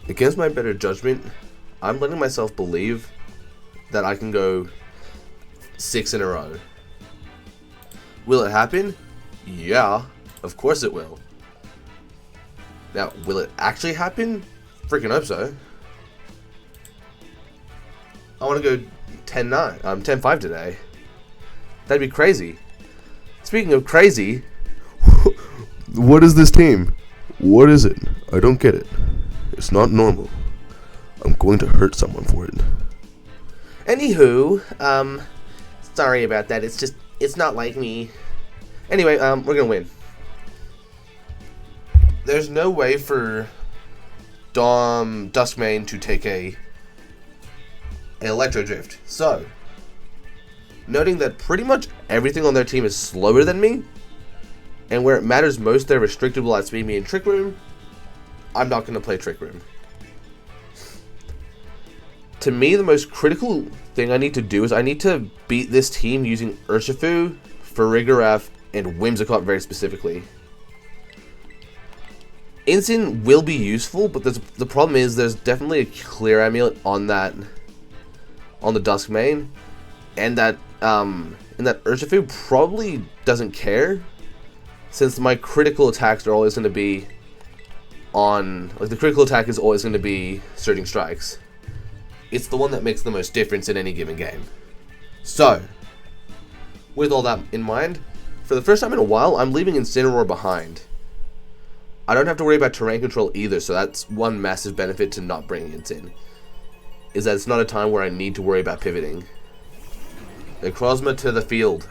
Against my better judgment, I'm letting myself believe that I can go 6 in a row. Will it happen? Yeah, of course it will. Now, will it actually happen? Freaking hope so. I want to go 10-9, 10-5 today. That'd be crazy. Speaking of crazy, what is this team? What is it? I don't get it. It's not normal. I'm going to hurt someone for it. Anywho, sorry about that. It's not like me. Anyway, we're gonna win. There's no way for Duskmane to take a Electro Drift. So, noting that pretty much everything on their team is slower than me, and where it matters most, they're restrictable at Speed Me and Trick Room, I'm not gonna play Trick Room. To me, the most critical thing I need to do is I need to beat this team using Urshifu, Farigiraf, and Whimsicott very specifically. Instant will be useful, but the problem is there's definitely a clear amulet on the Duskmane, and that Urshifu probably doesn't care, since my critical attacks are always going to be on, like, the critical attack is always going to be Surging Strikes. It's the one that makes the most difference in any given game. So, with all that in mind, for the first time in a while, I'm leaving Incineroar behind. I don't have to worry about terrain control either, so that's one massive benefit to not bringing it in. Is that it's not a time where I need to worry about pivoting. Necrozma to the field.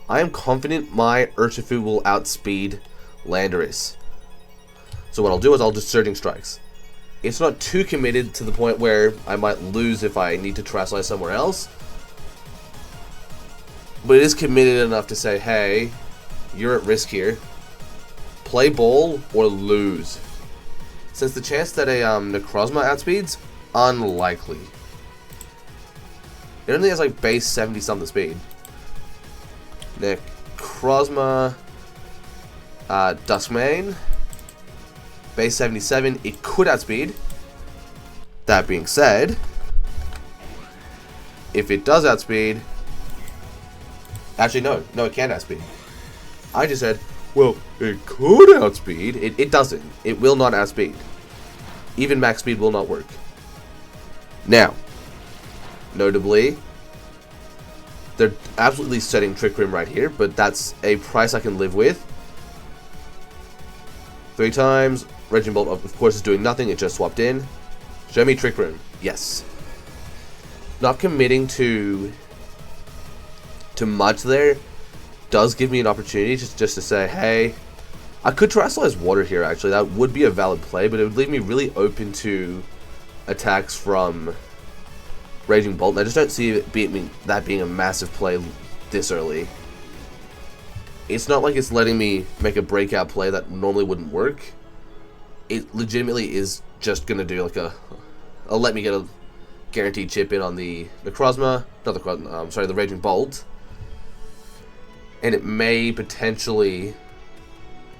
I am confident my Urshifu will outspeed Landorus. So what I'll do is I'll just Surging Strikes. It's not too committed to the point where I might lose if I need to Terastallize somewhere else. But it is committed enough to say, hey, you're at risk here. Play ball or lose. Since the chance that a Necrozma outspeeds, unlikely. It only has like base 70 something speed. Necrozma, Duskmane, base 77, it could outspeed. That being said, if it does outspeed, actually no, it can't outspeed. I just said, well, it could outspeed. It doesn't. It will not outspeed. Even max speed will not work. Now, notably, they're absolutely setting Trick Room right here, but that's a price I can live with. 3 times. Raging Bolt, of course, is doing nothing. It just swapped in. Show me Trick Room. Yes. Not committing to much there does give me an opportunity just to say, hey, I could Terastallize Water here, actually. That would be a valid play, but it would leave me really open to attacks from Raging Bolt, and I just don't see that being a massive play this early. It's not like it's letting me make a breakout play that normally wouldn't work. It legitimately is just going to do like a let me get a guaranteed chip in on the Necrozma, not the Necrozma, sorry, the Raging Bolt. And it may potentially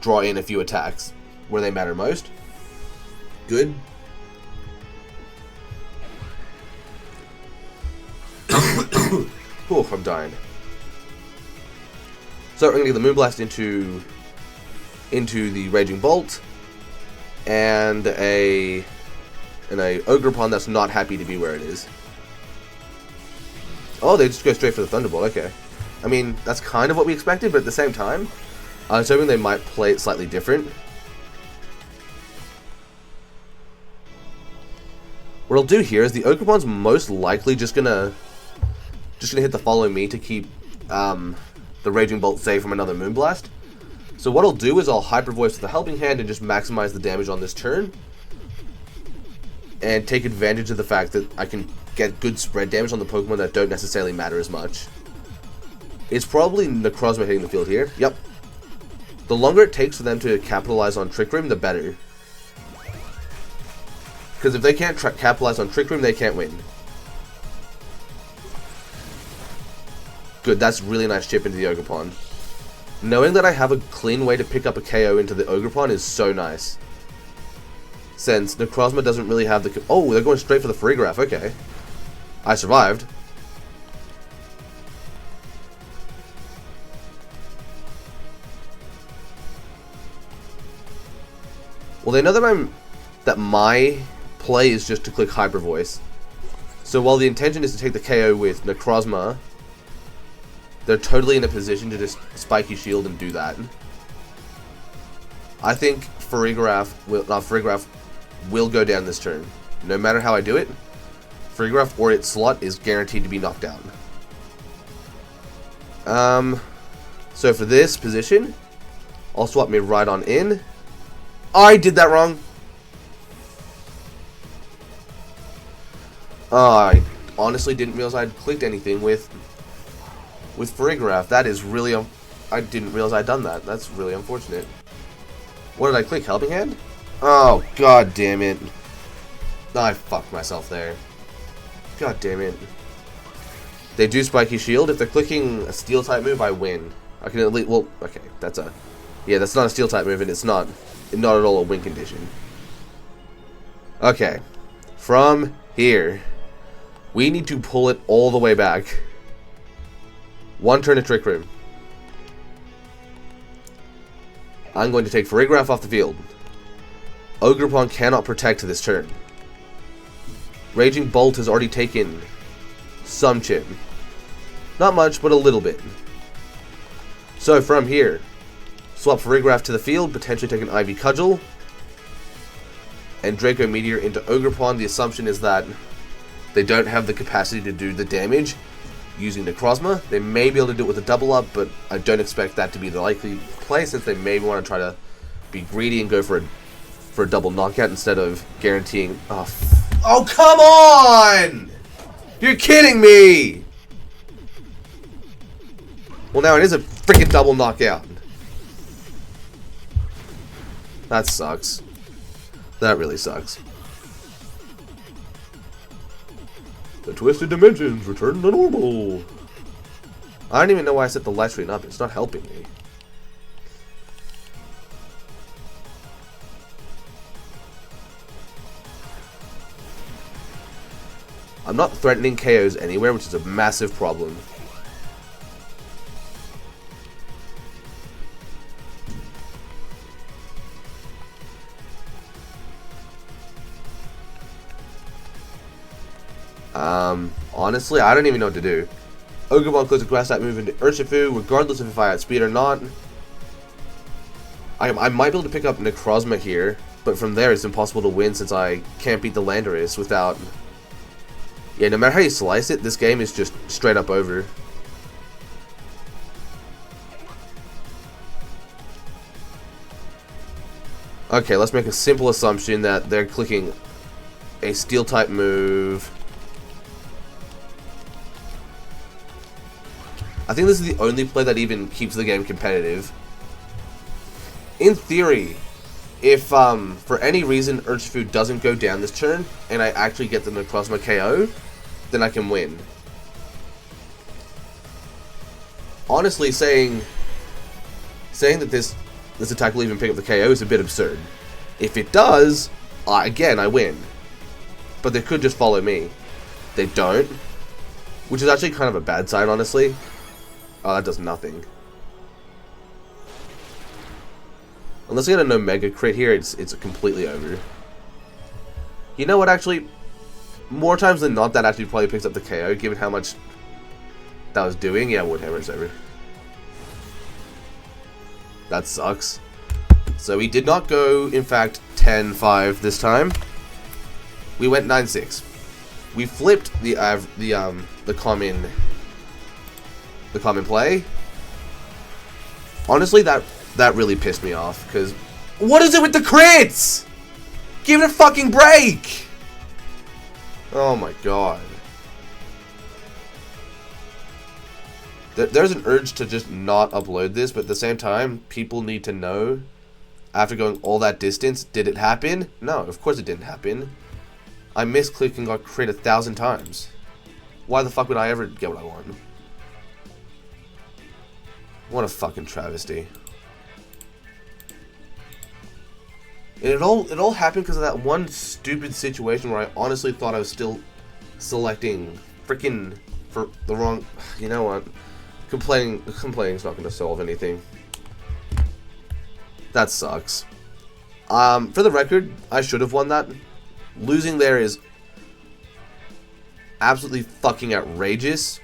draw in a few attacks where they matter most. Good. Oof, I'm dying. So we're going to get the Moonblast into the Raging Bolt, and a Ogerpon that's not happy to be where it is. Oh, they just go straight for the Thunderbolt, okay. I mean, that's kind of what we expected, but at the same time, I was hoping they might play it slightly different. What I'll do here is the Ogerpon's most likely just gonna hit the Follow Me to keep the Raging Bolt safe from another Moonblast. So what I'll do is I'll Hyper Voice with the Helping Hand and just maximize the damage on this turn, and take advantage of the fact that I can get good spread damage on the Pokemon that don't necessarily matter as much. It's probably Necrozma hitting the field here. Yep. The longer it takes for them to capitalize on Trick Room, the better. Because if they can't capitalize on Trick Room, they can't win. Good, that's really nice chip into the Ogerpon. Knowing that I have a clean way to pick up a KO into the Ogerpon is so nice. Since Necrozma doesn't really have the... Oh, they're going straight for the Freegraph. Okay. I survived. Well, they know that my play is just to click Hyper Voice. So while the intention is to take the KO with Necrozma, they're totally in a position to just Spiky Shield and do that. I think Freegraph will go down this turn. No matter how I do it, Freegraph or its slot is guaranteed to be knocked down. So for this position, I'll swap me right on in. I did that wrong. I honestly didn't realize I'd clicked anything with Freegraph. That is really... I didn't realize I'd done that. That's really unfortunate. What did I click? Helping Hand? Oh, god damn it. I fucked myself there. God damn it. They do Spiky Shield. If they're clicking a Steel type move, I win. I can at least... Well, okay. That's a... Yeah, that's not a Steel type move, and it's not at all a win condition. Okay. From here, we need to pull it all the way back. One turn of Trick Room. I'm going to take Freegraph off the field. Ogerpon cannot protect this turn. Raging Bolt has already taken some chip. Not much, but a little bit. So from here, swap Freegraph to the field, potentially take an Ivy Cudgel, and Draco Meteor into Ogerpon. The assumption is that they don't have the capacity to do the damage using Necrozma. They may be able to do it with a double up, but I don't expect that to be the likely play, since they may want to try to be greedy and go for a double knockout instead of guaranteeing... Oh, come on! You're kidding me! Well, now it is a freaking double knockout. That sucks. That really sucks. The Twisted Dimensions return to normal. I don't even know why I set the light screen up. It's not helping me. I'm not threatening KOs anywhere, which is a massive problem. Honestly, I don't even know what to do. Ogerpon clicks a grass type move into Urshifu, regardless of if I outspeed or not. I might be able to pick up Necrozma here, but from there it's impossible to win since I can't beat the Landorus without... Yeah, no matter how you slice it, this game is just straight up over. Okay, let's make a simple assumption that they're clicking a Steel type move. I think this is the only play that even keeps the game competitive. In theory, if for any reason Urshifu doesn't go down this turn, and I actually get the Necrozma KO, then I can win. Honestly, saying that this attack will even pick up the KO is a bit absurd. If it does, again, I win. But they could just follow me. They don't, which is actually kind of a bad sign, honestly. Oh, that does nothing. Unless I get a no mega crit here, it's completely over. You know what, actually? More times than not, that actually probably picks up the KO, given how much that was doing. Yeah, Woodhammer's over. That sucks. So we did not go, in fact, 10-5 this time. We went 9-6. We flipped the common play. Honestly, that really pissed me off, because what is it with the crits? Give it a fucking break! Oh my god. There's an urge to just not upload this, but at the same time, people need to know, after going all that distance, did it happen? No, of course it didn't happen. I misclicked and got crit 1,000 times. Why the fuck would I ever get what I want? What a fucking travesty. And it all happened because of that one stupid situation where I honestly thought I was still selecting freaking for the wrong. You know what? Complaining is not going to solve anything. That sucks. For the record, I should have won that. Losing there is absolutely fucking outrageous.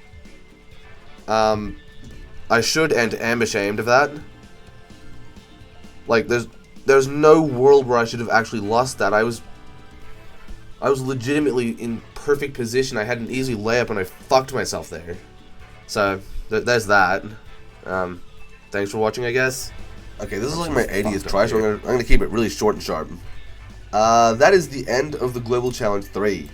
I should and am ashamed of that. Like, there's no world where I should have actually lost that. I was legitimately in perfect position. I had an easy layup and I fucked myself there. So, there's that. Thanks for watching, I guess. Okay, this is like my 80th try, so I'm gonna keep it really short and sharp. That is the end of the Global Challenge 3.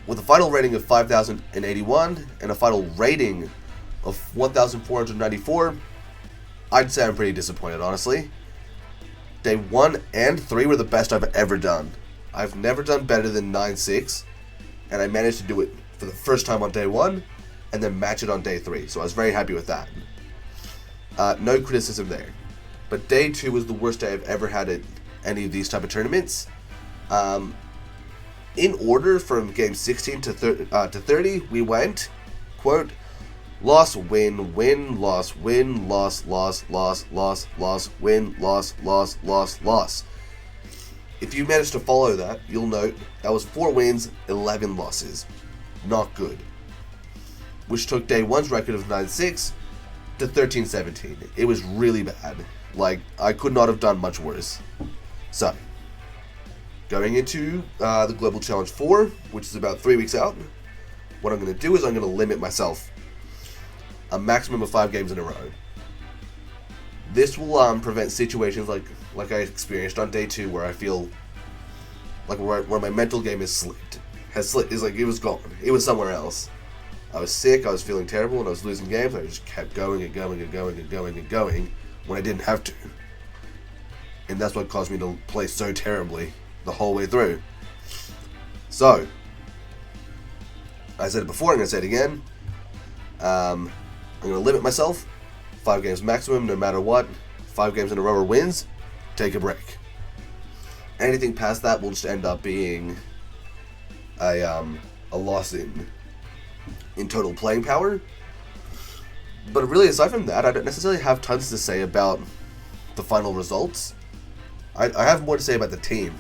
With a final rating of 5,081 and a final rating of 1,494, I'd say I'm pretty disappointed, honestly. Day 1 and 3 were the best I've ever done. I've never done better than 9-6, and I managed to do it for the first time on day 1, and then match it on day 3, so I was very happy with that. No criticism there. But day 2 was the worst day I've ever had at any of these type of tournaments. In order from game 16 to 30, we went, quote, loss, win, win, loss, win, loss, loss, loss, loss, loss, win, loss, loss, loss, loss. If you managed to follow that, you'll note that was 4 wins, 11 losses. Not good. Which took day 1's record of 9-6 to 13-17. It was really bad. Like, I could not have done much worse. So, going into the Global Challenge 4, which is about 3 weeks out, what I'm going to do is I'm going to limit myself a maximum of 5 games in a row. This will prevent situations like I experienced on day 2, where I feel like where my mental game is slipped. Is like it was gone. It was somewhere else. I was sick, I was feeling terrible, and I was losing games. I just kept going and going and going and going and going when I didn't have to. And that's what caused me to play so terribly the whole way through. So, I said it before, I'm going to say it again. I'm going to limit myself. 5 games maximum, no matter what. 5 games in a row or wins, take a break. Anything past that will just end up being a loss in total playing power. But really, aside from that, I don't necessarily have tons to say about the final results. I have more to say about the team.